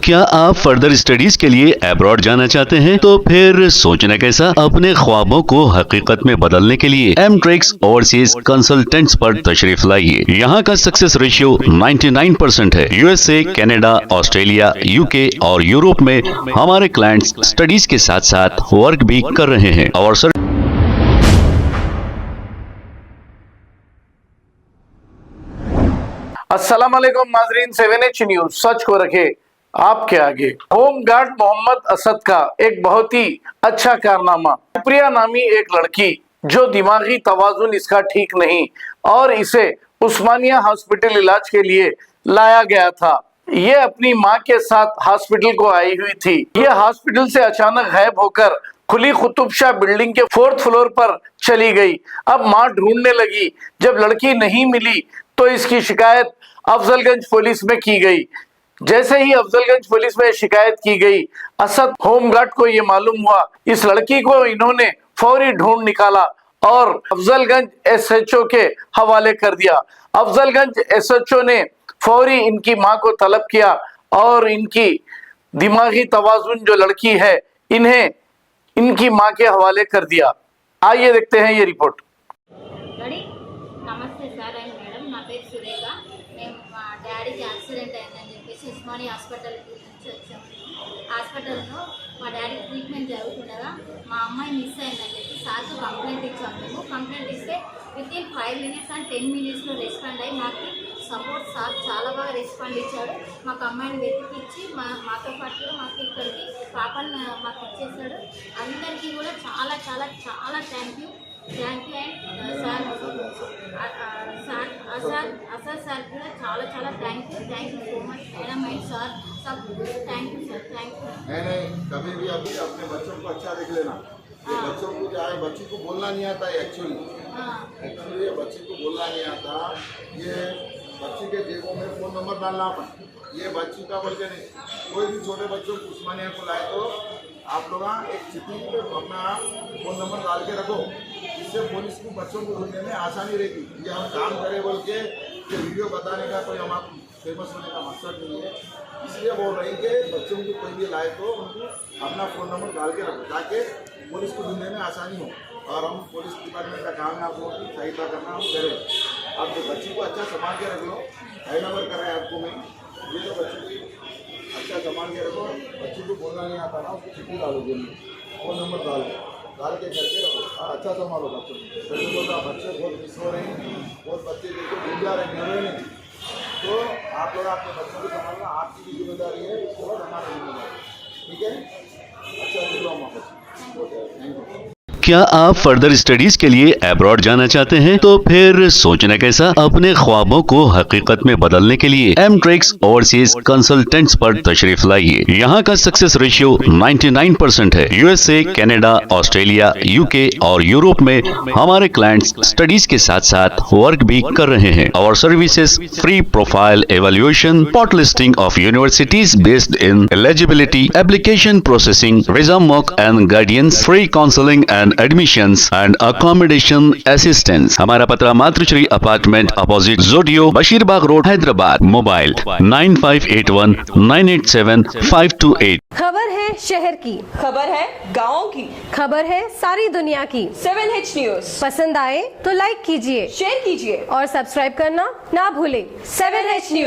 क्या आप further studies के लिए अब्रॉड जाना चाहते हैं? तो फिर सोचना कैसा, अपने ख्वाबों को हकीकत में बदलने के लिए एमट्रिक्स ओवरसीज कंसल्टेंट्स पर तशरीफ लाइए। यहाँ का सक्सेस रेशियो 99% है। यूएसए, कनाडा, ऑस्ट्रेलिया, यूके और यूरोप में हमारे क्लाइंट्स स्टडीज के साथ साथ वर्क भी कर रहे हैं और अस्सलाम वालेकुम नाजरीन, 7H न्यूज सच को रखे आपके आगे। होम गार्ड मोहम्मद असद का एक बहुत ही अच्छा कारनामा। प्रिया नामी एक लड़की जो दिमागी तवाजुन इसका ठीक नहीं और इसे उस्मानिया हॉस्पिटल इलाज के लिए लाया गया था। ये अपनी मां के साथ हॉस्पिटल को आई हुई थी। ये हॉस्पिटल से अचानक गायब होकर खुली कुतुब शाह बिल्डिंग के 4th फ्लोर पर चली गई। अब मां ढूंढने लगी। जब लड़की नहीं मिली तो इसकी शिकायत अफजलगंज पुलिस में की गई। जैसे ही अफजलगंज पुलिस में शिकायत की गई, असद होमगार्ड को ये मालूम हुआ। इस लड़की को इन्होंने फौरी ढूंढ निकाला और अफजलगंज SHO के हवाले कर दिया। अफजलगंज SHO ने फौरी इनकी मां को तलब किया और इनकी दिमागी तवाजुन जो लड़की है इन्हें इनकी मां के हवाले कर दिया। आइए देखते हैं ये रिपोर्ट। నమస్తే సార్ అండ్ మేడం, నా పేరు సురేఖ. మేము మా డాడీకి యాక్సిడెంట్ అయిందని చెప్పేసి ఉస్మానియా హాస్పిటల్కి నుంచి వచ్చాము. హాస్పిటల్లో మా డాడీ ట్రీట్మెంట్ జరుగుతుండగా మా అమ్మాయి మిస్ అయిందని చెప్పి సార్కి కంప్లైంట్ ఇచ్చాము. మేము కంప్లైంట్ ఇస్తే వితిన్ 5 minutes అండ్ 10 minutesలో రెస్పాండ్ అయ్యి మాకు సపోర్ట్ సార్ చాలా బాగా రెస్పాండ్ ఇచ్చాడు. మాకు అమ్మాయిని వెతికిచ్చి మాతో పాటు మాకు ఇక్కడికి పాపని మాకు ఇచ్చేసాడు. అందరికీ కూడా చాలా చాలా చాలా thank you and sir Asad sir కూడా చాలా చాలా thank you so much madam and sir सब thank you sir, thank you. नहीं कभी भी अभी अपने बच्चों को अच्छा देख लेना। ये बच्चों को क्या है, बच्ची को बोलना नहीं आता है एक्चुअली ये बच्ची को बोलना नहीं आता। ये बच्ची के जेबों में फ़ोन नंबर डालना अपन, ये बच्ची का बोल के नहीं। कोई भी छोटे बच्चों को उस्मानिया को लाए तो आप लोग एक चिट्ठी पे अपना फ़ोन नंबर डाल के रखो। इससे पुलिस को बच्चों को ढूंढने में आसानी रहेगी। ये हम काम करें बोल के ये वीडियो बताने का कोई हम फेमस होने का मकसद नहीं है। इसलिए बोल रहे हैं कि बच्चों को कोई भी लाए तो उनको अपना फ़ोन नंबर डाल के रखो ताकि पुलिस को ढूंढने में आसानी हो। और हम पुलिस डिपार्टमेंट का काम है आप लोगों की सहायता करना, हम करें। आप जो बच्ची को अच्छा संभाल के रख लो, आई नंबर कर रहे हैं आपको मैं, ये तो बच्ची को अच्छा संभाल के रखो। बच्ची को बोलना नहीं आता ना, उसको चिट्ठी डालो जेल में, फ़ोन नंबर डाल के करके रखो। अच्छा संभालो बच्चों को। वैसे बोलता बच्चे बहुत मिस हो रहे हैं, बहुत बच्चे जिनको भूल जा रहे हैं, मिल रहे नहीं। तो आप लोग अपने बच्चों को संभालना आपकी भी जिम्मेदारी है, उसके बाद हमारी जिम्मेदारी। ठीक है, अच्छा दिलो वापस। Thank you. क्या आप फर्दर स्टडीज के लिए अब्रॉड जाना चाहते हैं? तो फिर सोचना कैसा, अपने ख्वाबों को हकीकत में बदलने के लिए एमट्रिक्स ओवरसीज कंसल्टेंट्स पर तशरीफ लाइए। यहाँ का सक्सेस रेशियो 99% है। यूएसए, कनाडा, ऑस्ट्रेलिया, यूके और यूरोप में हमारे क्लाइंट्स स्टडीज के साथ साथ वर्क भी कर रहे हैं और services free profile evaluation, spot listing of universities based in eligibility, application processing, visa mock and guidance, free counselling and admissions and accommodation assistance. हमारा पता मातृश्री अपार्टमेंट अपोजिट जोडियो, बशीरबाग रोड, हैदराबाद। मोबाइल 9581987528। खबर है शहर की, खबर है गाँव की, खबर है सारी दुनिया की। 7H न्यूज पसंद आए तो लाइक कीजिए, शेयर कीजिए और सब्सक्राइब करना ना भूलें। 7H news.